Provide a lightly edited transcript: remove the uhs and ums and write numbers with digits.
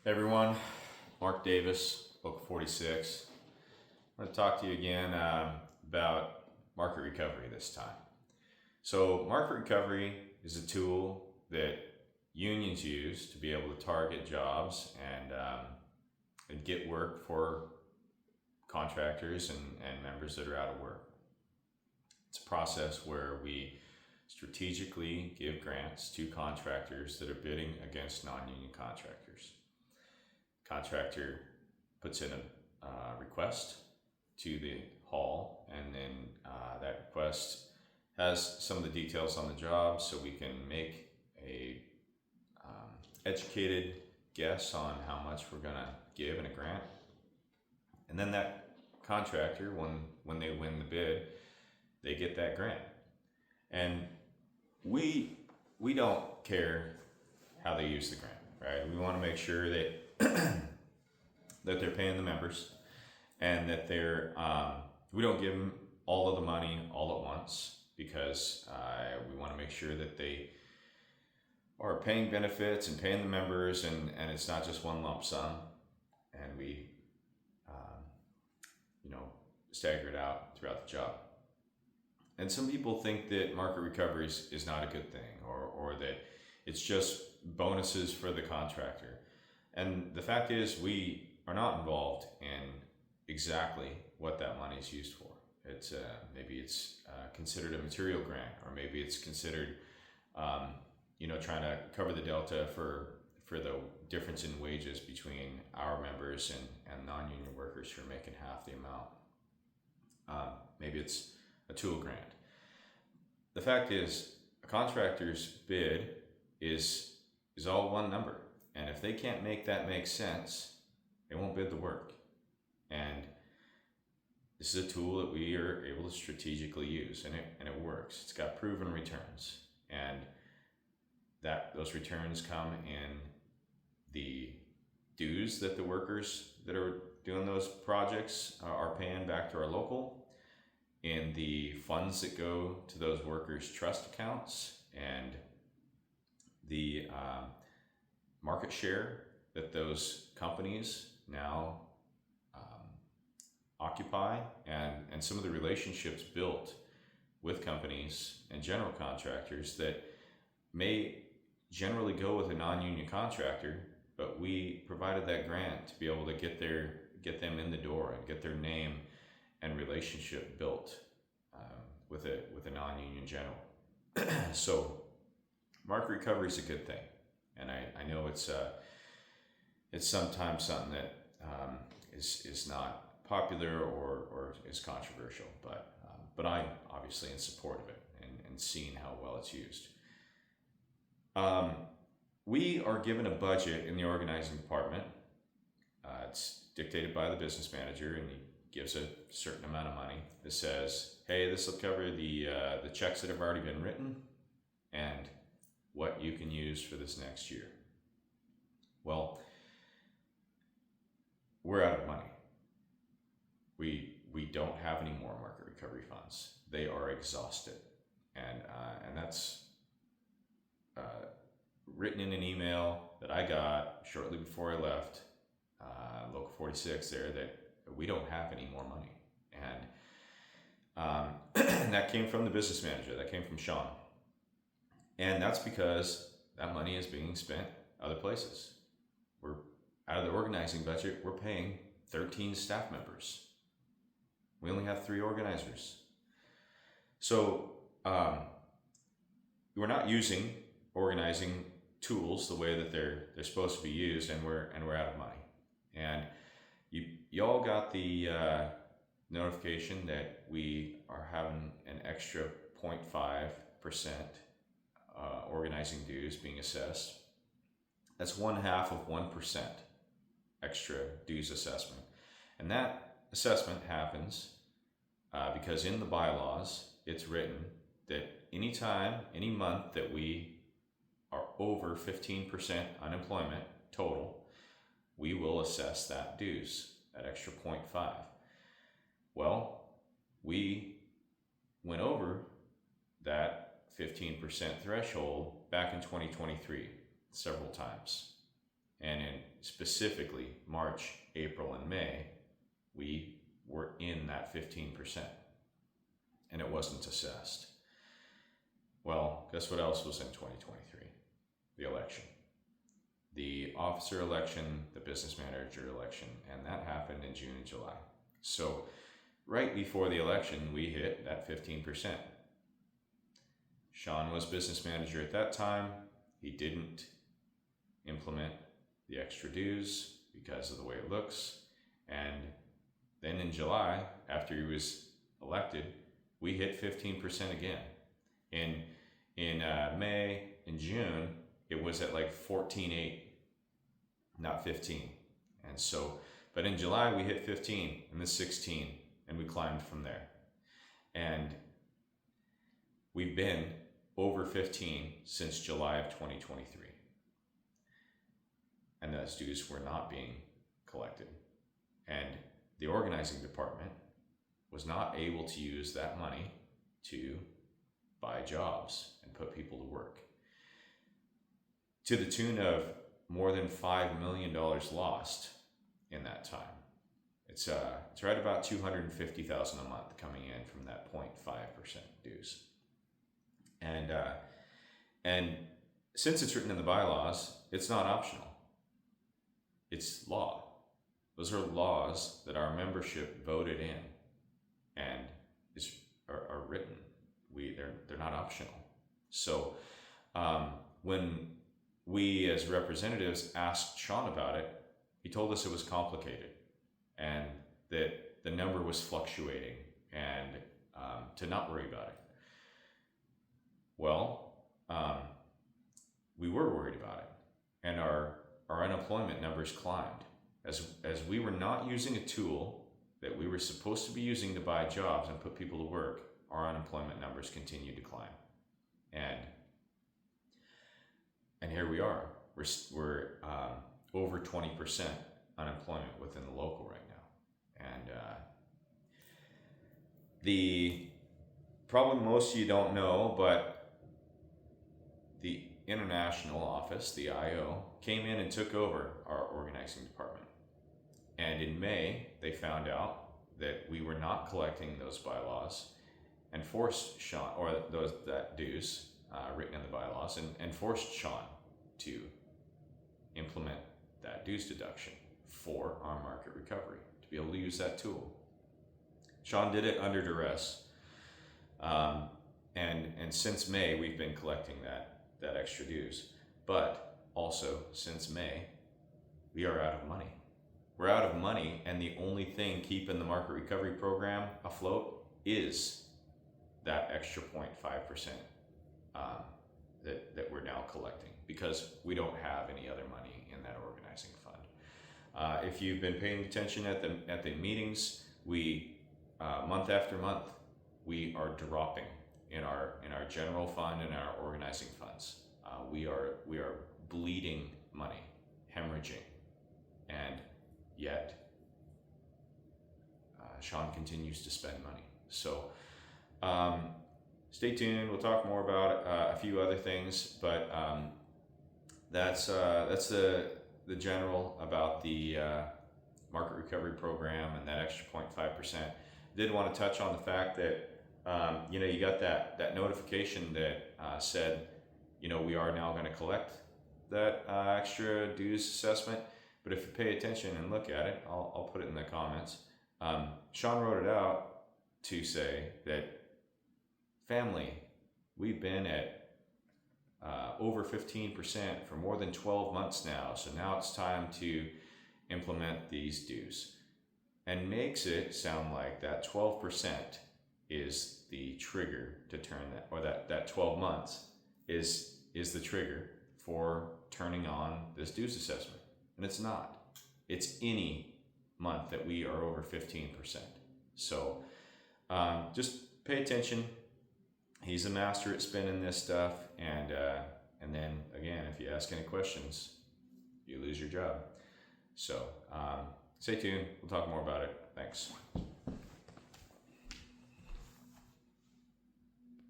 Hey everyone, Mark Davis, Local 46. I'm going to talk to you again about market recovery this time. So, market recovery is a tool that unions use to be able to target jobs and get work for contractors and members that are out of work. It's a process where we strategically give grants to contractors that are bidding against non union contractors. Contractor puts in a request to the hall, and then that request has some of the details on the job, so we can make a educated guess on how much we're going to give in a grant. And then that contractor, when they win the bid, they get that grant. And we don't care how they use the grant, right? We want to make sure that that they're paying the members, and that we don't give them all of the money all at once, because we want to make sure that they are paying benefits and paying the members, and it's not just one lump sum, and we um, stagger it out throughout the job. And some people think that market recovery is not a good thing, or that it's just bonuses for the contractor. And the fact is, we are not involved in exactly what that money is used for. It's maybe it's considered a material grant, or maybe it's considered, trying to cover the delta for the difference in wages between our members and non-union workers who are making half the amount. Maybe it's a tool grant. The fact is, a contractor's bid is all one number, and if they can't make that make sense, they won't bid the work. And this is a tool that we are able to strategically use, and it works. It's got proven returns, and those returns come in the dues that the workers that are doing those projects are paying back to our local, in the funds that go to those workers' trust accounts, and the market share that those companies now occupy, and some of the relationships built with companies and general contractors that may generally go with a non-union contractor, but we provided that grant to be able to get them in the door and get their name and relationship built with a non-union general. So market recovery is a good thing, and I know it's sometimes something that is not popular or is controversial, but I'm obviously in support of it, and seeing how well it's used. We are given a budget in the organizing department. It's dictated by the business manager, and he gives a certain amount of money that says, hey, this will cover the checks that have already been written and what you can use for this next year. Well, we're out of money. We don't have any more market recovery funds. They are exhausted, and that's written in an email that I got shortly before I left Local 46 there, that we don't have any more money. And that came from the business manager, that came from Sean. And that's because that money is being spent other places. We're out of the organizing budget, we're paying 13 staff members. We only have 3 organizers. So we're not using organizing tools the way that they're supposed to be used, and we're out of money. And you all got the notification that we are having an extra 0.5% organizing dues being assessed. That's 1/2 of 1% extra dues assessment, and that assessment happens because in the bylaws it's written that any month that we are over 15% unemployment total, we will assess that dues, that extra 0.5. Well, we went over that 15% threshold back in 2023 several times, And in specifically March, April, and May, we were in that 15%, and it wasn't assessed. Well, guess what else was in 2023? The election. The officer election, the business manager election, and that happened in June and July. So right before the election, we hit that 15%. Sean was business manager at that time. He didn't implement the extra dues because of the way it looks. And then in July, after he was elected, we hit 15% again. In May and June, it was at like 14.8, not 15. And so, but in July we hit 15 and then 16, and we climbed from there. And we've been over 15 since July of 2023. And those dues were not being collected. And the organizing department was not able to use that money to buy jobs and put people to work, to the tune of more than $5 million lost in that time. It's right about $250,000 a month coming in from that 0.5% dues. And since it's written in the bylaws, it's not optional. It's law. Those are laws that our membership voted in and are written. They're not optional. So when we as representatives asked Sean about it, he told us it was complicated and that the number was fluctuating and to not worry about it. Well, we were worried about it, and our unemployment numbers climbed as we were not using a tool that we were supposed to be using to buy jobs and put people to work. Our unemployment numbers continued to climb, and here we are. We're over 20% unemployment within the local right now, and the probably most of you don't know, but the international office, the IO, came in and took over our organizing department. And in May, they found out that we were not collecting those bylaws and forced Sean, or that dues written in the bylaws, and forced Sean to implement that dues deduction for our market recovery, to be able to use that tool. Sean did it under duress. And since May, we've been collecting that extra dues. But also, since May, we are out of money. We're out of money, and the only thing keeping the market recovery program afloat is that extra 0.5% that we're now collecting, because we don't have any other money in that organizing fund. If you've been paying attention at the meetings, we month after month we are dropping in our general fund and our organizing funds. We are bleeding money, hemorrhaging, and yet Sean continues to spend money. So stay tuned. We'll talk more about a few other things, but that's the general about the market recovery program and that extra 0.5%. Did want to touch on the fact that you got that notification that said, we are now going to collect that extra dues assessment. But if you pay attention and look at it, I'll put it in the comments. Sean wrote it out to say that, family, we've been at over 15% for more than 12 months now. So now it's time to implement these dues, and makes it sound like that 12% is the trigger to turn that, or that 12 months is the trigger for turning on this dues assessment. And it's not. It's any month that we are over 15%. So just pay attention. He's a master at spinning this stuff, and then again, if you ask any questions, you lose your job. So stay tuned. We'll talk more about it. Thanks.